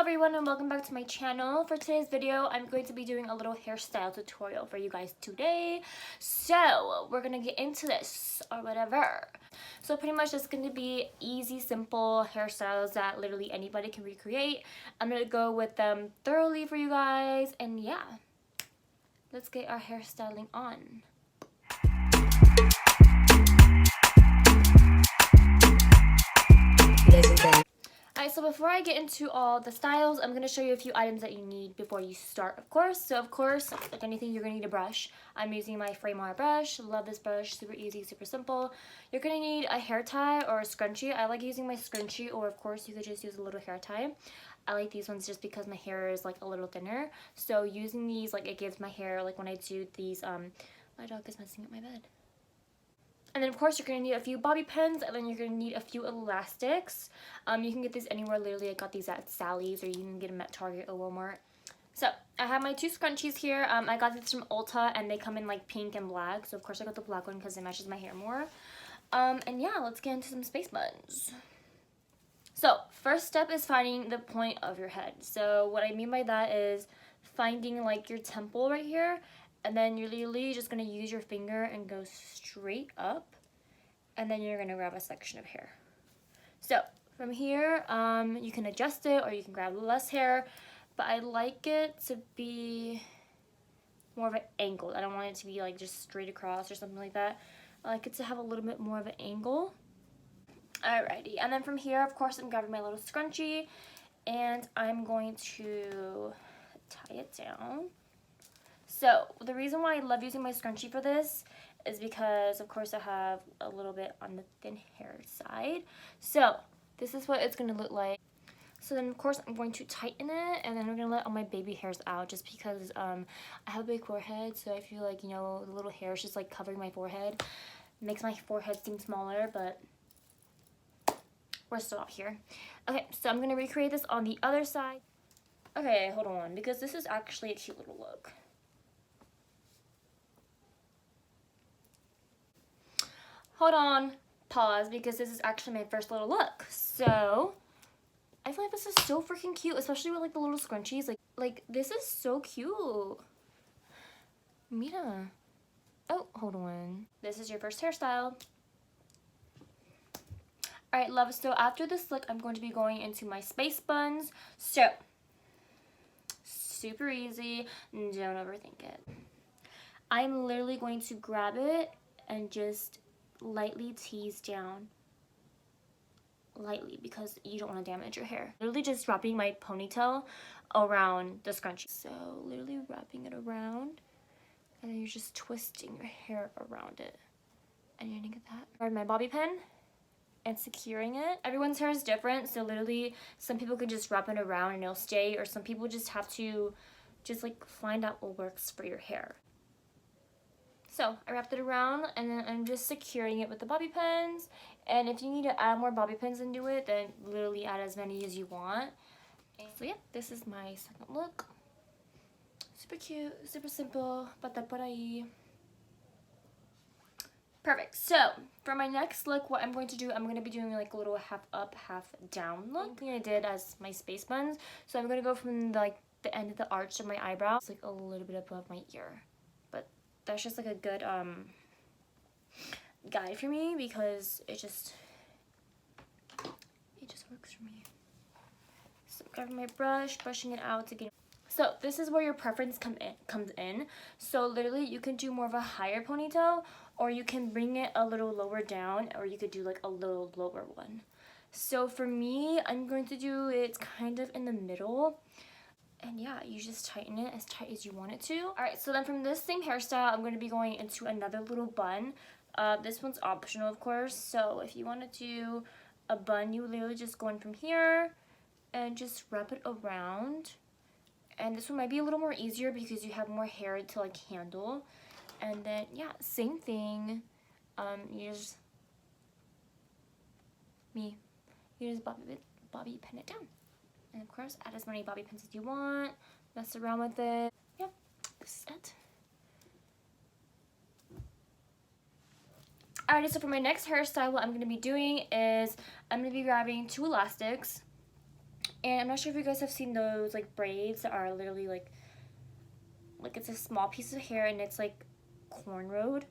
everyone and welcome back to my channel. For today's video, I'm going to be doing a little hairstyle tutorial for you guys today. So we're gonna get into this or whatever. So pretty much it's gonna be easy, simple hairstyles that literally anybody can recreate. I'm gonna go with them thoroughly for you guys, and yeah, let's get our hairstyling on. Alright, so before I get into all the styles, I'm going to show you a few items that you need before you start, of course. So, of course, like anything, you're going to need a brush. I'm using my frame wire brush. Love this brush. Super easy, super simple. You're going to need a hair tie or a scrunchie. I like using my scrunchie, or, of course, you could just use a little hair tie. I like these ones just because my hair is, like, a little thinner. So, using these, like, it gives my hair, like, when I do these, my dog is messing up my bed. And then, of course, you're going to need a few bobby pins, and then you're going to need a few elastics. You can get these anywhere. Literally, I got these at Sally's, or you can get them at Target or Walmart. So, I have my two scrunchies here. I got these from Ulta, and they come in, like, pink and black. So, of course, I got the black one because it matches my hair more. And, yeah, let's get into some space buns. So, first step is finding the point of your head. So, what I mean by that is finding, like, your temple right here. And then you're literally just going to use your finger and go straight up. And then you're going to grab a section of hair. So from here, you can adjust it or you can grab less hair. But I like it to be more of an angle. I don't want it to be like just straight across or something like that. I like it to have a little bit more of an angle. Alrighty. And then from here, of course, I'm grabbing my little scrunchie. And I'm going to tie it down. So, the reason why I love using my scrunchie for this is because, of course, I have a little bit on the thin hair side. So, this is what it's going to look like. So then, of course, I'm going to tighten it, and then I'm going to let all my baby hairs out just because I have a big forehead, so I feel like, you know, the little hair is just, like, covering my forehead. It makes my forehead seem smaller, but we're still out here. Okay, so I'm going to recreate this on the other side. Okay, hold on, because this is actually a cute little look. Hold on, pause, because this is actually my first little look. So, I feel like this is so freaking cute, especially with like the little scrunchies. Like this is so cute. Mira. Oh, hold on. This is your first hairstyle. Alright, love, so after this look, I'm going to be going into my space buns. So, super easy, don't overthink it. I'm literally going to grab it and just lightly tease down, lightly, because you don't want to damage your hair. Literally just wrapping my ponytail around the scrunchie. So literally wrapping it around, and then you're just twisting your hair around it, and you're gonna get that. Grab my bobby pin and securing it. Everyone's hair is different, so literally some people can just wrap it around and it'll stay, or some people just have to just like find out what works for your hair. So I wrapped it around, and then I'm just securing it with the bobby pins. And if you need to add more bobby pins into it, then literally add as many as you want. And so yeah, this is my second look. Super cute, super simple, bata por ahí. Perfect. So for my next look, what I'm going to do, I'm going to be doing like a little half up, half down look. I did as my space buns. So I'm going to go from the end of the arch of my eyebrow, it's like a little bit above my ear. That's just like a good guide for me because it just works for me. So grabbing my brush, brushing it out to get. So this is where your preference comes in. So literally you can do more of a higher ponytail, or you can bring it a little lower down, or you could do like a little lower one. So for me, I'm going to do it kind of in the middle. And yeah, you just tighten it as tight as you want it to. Alright, so then from this same hairstyle, I'm going to be going into another little bun. This one's optional, of course. So if you want to do a bun, you literally just go in from here and just wrap it around. And this one might be a little more easier because you have more hair to like handle. And then, yeah, same thing. You just bobby pin it down. And of course, add as many bobby pins as you want. Mess around with it. Yep, this is it. Alrighty, so for my next hairstyle, what I'm going to be doing is I'm going to be grabbing two elastics. And I'm not sure if you guys have seen those like braids that are literally like it's a small piece of hair and it's like cornrowed,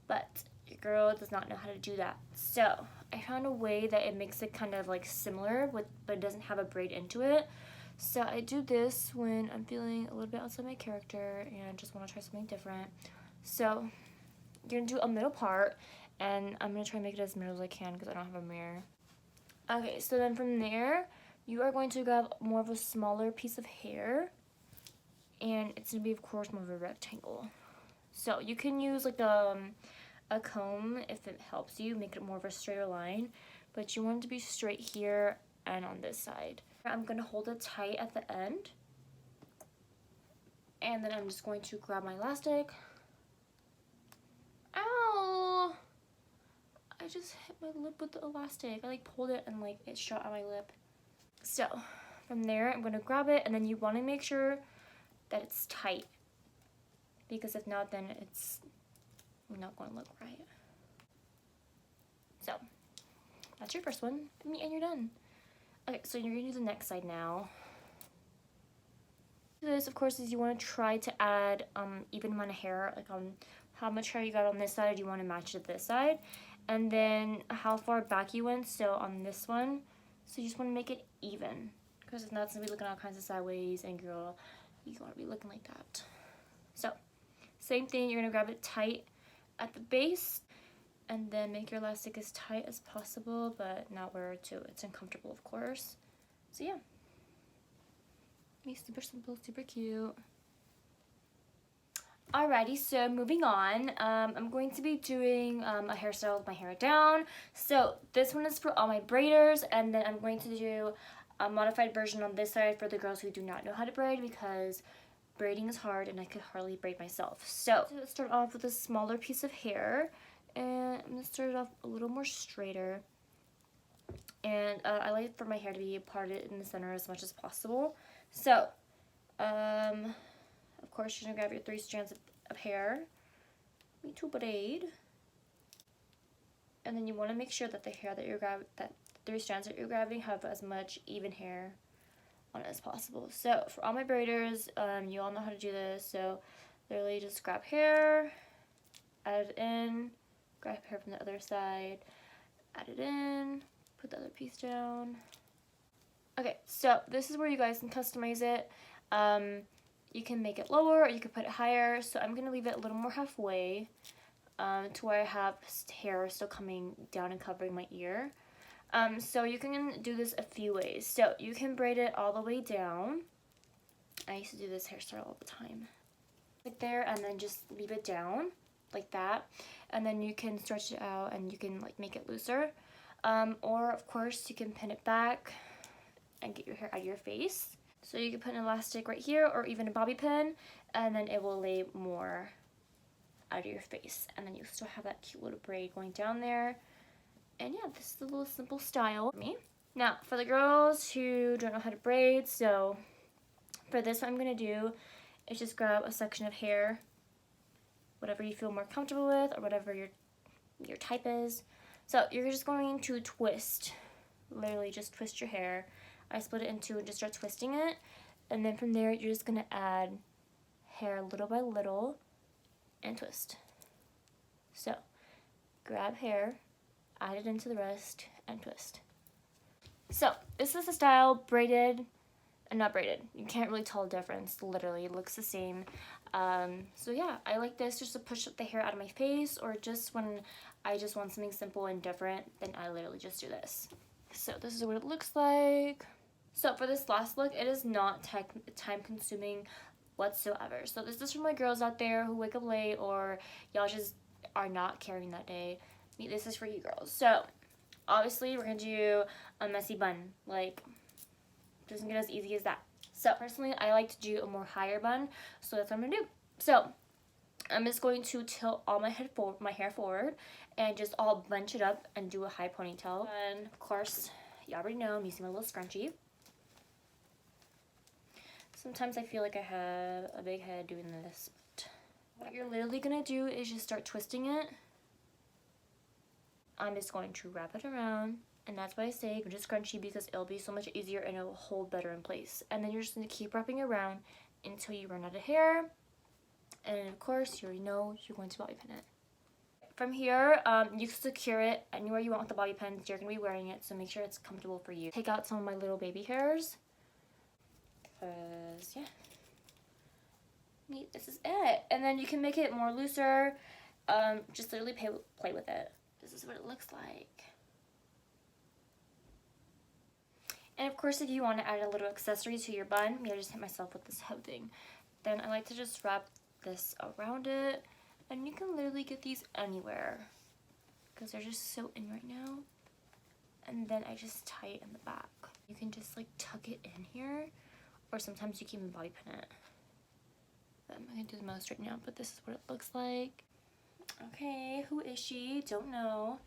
but your girl does not know how to do that. So I found a way that it makes it kind of like similar with, but it doesn't have a braid into it. So I do this when I'm feeling a little bit outside my character and just want to try something different. So you're gonna do a middle part, and I'm gonna try and make it as middle as I can because I don't have a mirror. Okay, so then from there, you are going to grab more of a smaller piece of hair, and it's gonna be, of course, more of a rectangle. So you can use like a comb if it helps you make it more of a straighter line, but you want it to be straight here and on this side. I'm gonna hold it tight at the end, and then I'm just going to grab my elastic. Ow! I just hit my lip with the elastic. I like pulled it and like it shot out my lip. So from there, I'm gonna grab it, and then you wanna make sure that it's tight, because if not, then it's not gonna look right. So that's your first one, and you're done. Okay, so you're gonna do the next side now. This, of course, is you want to try to add even amount of hair, like how much hair you got on this side, you want to match it this side, and then how far back you went. So on this one, so you just want to make it even, because if not, it's gonna be looking all kinds of sideways, and girl, you want to be looking like that. So same thing, you're gonna grab it tight at the base, and then make your elastic as tight as possible, but not where it's uncomfortable, of course. So yeah. Super simple, super cute. Alrighty, so moving on, I'm going to be doing a hairstyle with my hair down. So this one is for all my braiders, and then I'm going to do a modified version on this side for the girls who do not know how to braid, because braiding is hard and I could hardly braid myself. So let's start off with a smaller piece of hair, and I'm going to start it off a little more straighter. And I like for my hair to be parted in the center as much as possible. So, of course, you're gonna grab your 3 strands of hair, to braid, and then you want to make sure that the hair that that 3 strands that you're grabbing have as much even hair on it as possible. So, for all my braiders, you all know how to do this. So, literally just grab hair, add it in, grab hair from the other side, add it in, put the other piece down. Okay, so this is where you guys can customize it. You can make it lower or you can put it higher. So I'm going to leave it a little more halfway to where I have hair still coming down and covering my ear. So you can do this a few ways. So you can braid it all the way down. I used to do this hairstyle all the time. Like there, and then just leave it down like that. And then you can stretch it out and you can like make it looser. Or of course you can pin it back and get your hair out of your face. So you can put an elastic right here or even a bobby pin, and then it will lay more out of your face. And then you still have that cute little braid going down there. And yeah, this is a little simple style for me. Now, for the girls who don't know how to braid, so for this, what I'm going to do is just grab a section of hair, whatever you feel more comfortable with or whatever your type is. So you're just going to twist, literally just twist your hair. I split it in 2 and just start twisting it. And then from there, you're just going to add hair little by little and twist. So grab hair, add it into the rest, and twist. So this is the style, braided and not braided. You can't really tell the difference. Literally, it looks the same. So yeah, I like this just to push the hair out of my face, or just when I just want something simple and different, then I literally just do this. So this is what it looks like. So for this last look, it is not time consuming whatsoever. So this is for my girls out there who wake up late or y'all just are not caring that day. This is for you girls. So obviously we're gonna do a messy bun. Like, doesn't get as easy as that. So personally, I like to do a more higher bun, so that's what I'm gonna do. So I'm just going to tilt all my hair forward and just all bunch it up and do a high ponytail. And of course, you already know I'm using my little scrunchie. Sometimes I feel like I have a big head doing this. But what you're literally gonna do is just start twisting it. I'm just going to wrap it around And that's why I say go to scrunchie, because it'll be so much easier and it'll hold better in place. And then you're just going to keep wrapping around until you run out of hair. And of course, you already know you're going to bobby pin it. From here, you can secure it anywhere you want with the bobby pins. You're going to be wearing it, so make sure it's comfortable for you. Take out some of my little baby hairs. Yeah. Neat, this is it. And then you can make it more looser. Just literally play with it. This is what it looks like. And of course, if you want to add a little accessory to your bun, I just hit myself with this head thing. Then I like to just wrap this around it. And you can literally get these anywhere, because they're just so in right now. And then I just tie it in the back. You can just like tuck it in here, or sometimes you can even bobby pin it. But I'm not going to do the most right now, but this is what it looks like. Okay, who is she? Don't know.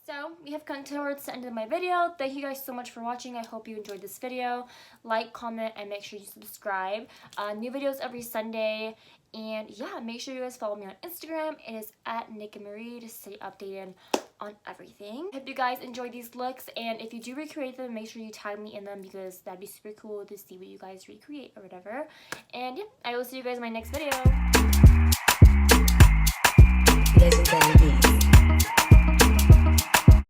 So, we have come towards the end of my video. Thank you guys so much for watching. I hope you enjoyed this video. Like, comment, and make sure you subscribe. New videos every Sunday. And yeah, make sure you guys follow me on Instagram. It is at Nikkie Marie to stay updated on everything. Hope you guys enjoyed these looks. And if you do recreate them, make sure you tag me in them, because that'd be super cool to see what you guys recreate or whatever. And yeah, I will see you guys in my next video. Legendary Beats.